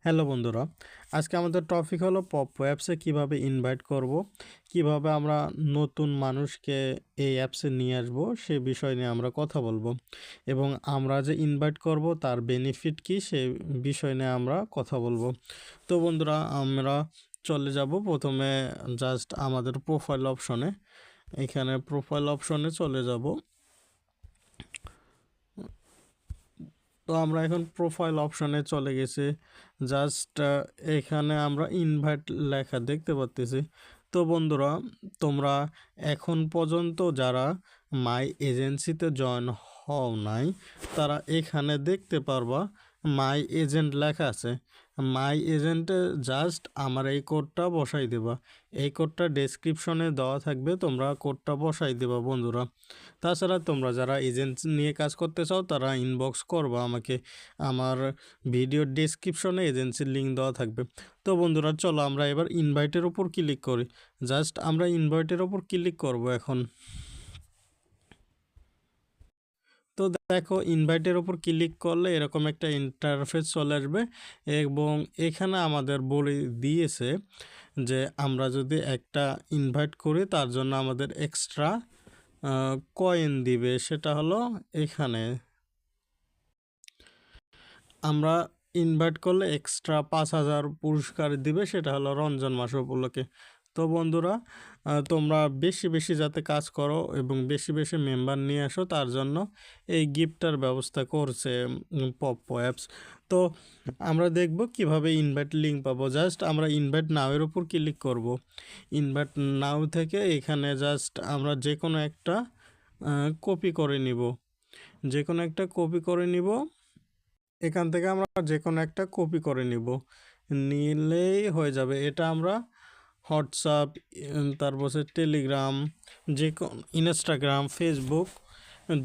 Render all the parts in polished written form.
Hello বন্ধুরা, আজকে আমাদের টপিক হলো পপ্পো অ্যাপসে কীভাবে ইনভাইট করব, কিভাবে আমরা নতুন মানুষকে এই অ্যাপসে নিয়ে আসব সে বিষয় নিয়ে আমরা কথা বলবো এবং আমরা যে ইনভাইট করব তার বেনিফিট কী সে বিষয় নিয়ে আমরা কথা বলবো। তো বন্ধুরা, আমরা চলে যাব প্রথমে জাস্ট আমাদের প্রোফাইল অপশনে। এখানে প্রোফাইল অপশনে চলে যাব। তো আমরা এখন প্রোফাইল অপশনে চলে গেছি। জাস্ট এখানে আমরা ইনভাইট লেখা দেখতে পাচ্তেছি। তো বন্ধুরা, তোমরা এখন পর্যন্ত যারা মাই এজেন্সিতে জয়েন হও নাই তারা এখানে দেখতে পারবা মাই এজেন্ট লেখা আছে। মাই এজেন্টে জাস্ট আমার এই কোডটা বসাই দেবা। এই কোডটা ডেসক্রিপশনে দেওয়া থাকবে, তোমরা কোডটা বসাই দেবা বন্ধুরা। তাছাড়া তোমরা যারা এজেন্ট নিয়ে কাজ করতে চাও তারা ইনবক্স করবা আমাকে, আমার ভিডিওর ডেসক্রিপশনে এজেন্সির লিঙ্ক দেওয়া থাকবে। তো বন্ধুরা, চলো আমরা এবার ইনভাইটের ওপর ক্লিক করি। জাস্ট আমরা ইনভাইটের ওপর ক্লিক করব এখন। তো দেখো, ইনভাইটের ওপর ক্লিক করলে এরকম একটা ইন্টারফেস চলে আসবে এবং এখানে আমাদের বলে দিয়েছে যে আমরা যদি একটা ইনভাইট করি তার জন্য আমাদের এক্সট্রা কয়েন দিবে। সেটা হলো এখানে আমরা ইনভাইট করলে এক্সট্রা 5,000 পুরস্কার দিবে, সেটা হলো রমজান মাস উপলক্ষে। তো বন্ধুরা, তোমরা বেশি বেশি যাতে কাজ করো এবং বেশি বেশি মেম্বার নিয়ে আসো তার জন্য এই গিফটের ব্যবস্থা করছে পপ্পো অ্যাপস। তো আমরা দেখব কিভাবে ইনভাইট লিঙ্ক পাবো। জাস্ট আমরা ইনভাইট নাওয়ের উপর ক্লিক করব। ইনভাইট নাও থেকে এখানে জাস্ট আমরা যে কোনো একটা কপি করে নিব। এখান থেকে আমরা যে কোনো একটা কপি করে নিলেই হয়ে যাবে। এটা আমরা হোয়াটসঅ্যাপ, তারপর টেলিগ্রাম, ইনস্টাগ্রাম, ফেসবুক,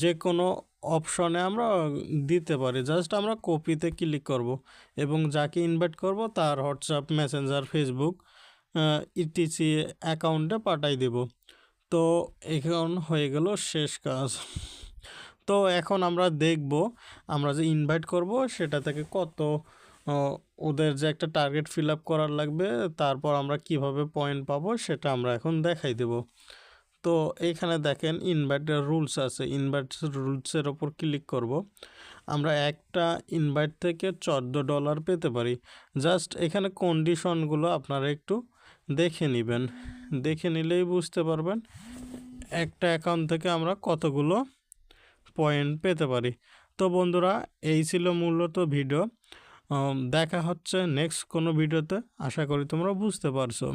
যে কোনো অপশনে আমরা দিতে পারি। জাস্ট আমরা কপিতে ক্লিক করব এবং যাকে ইনভাইট করব তার হোয়াটসঅ্যাপ, মেসেঞ্জার, ফেসবুক ইটিসি অ্যাকাউন্টে পাঠাই দেব। তো এখন হয়ে গেল শেষ কাজ। তো এখন আমরা দেখব আমরা যে ইনভাইট করব সেটা থেকে কত ওদের যে একটা টার্গেট ফিল আপ করার লাগবে, তারপর আমরা কিভাবে পয়েন্ট পাবো সেটা আমরা এখন দেখাই দেব। তো এইখানে দেখেন ইনভাইটের রুলস আছে। ইনভাইট রুলসের ওপর ক্লিক করব। আমরা একটা ইনভাইট থেকে $14 পেতে পারি। জাস্ট এখানে কন্ডিশনগুলো আপনারা একটু দেখে নেবেন, দেখে নিলেই বুঝতে পারবেন একটা অ্যাকাউন্ট থেকে আমরা কতগুলো পয়েন্ট পেতে পারি। তো বন্ধুরা, এই ছিল মূলত ভিডিও। দেখা হচ্ছে নেক্সট কোনো ভিডিওতে। আশা করি তোমরা বুঝতে পারছো।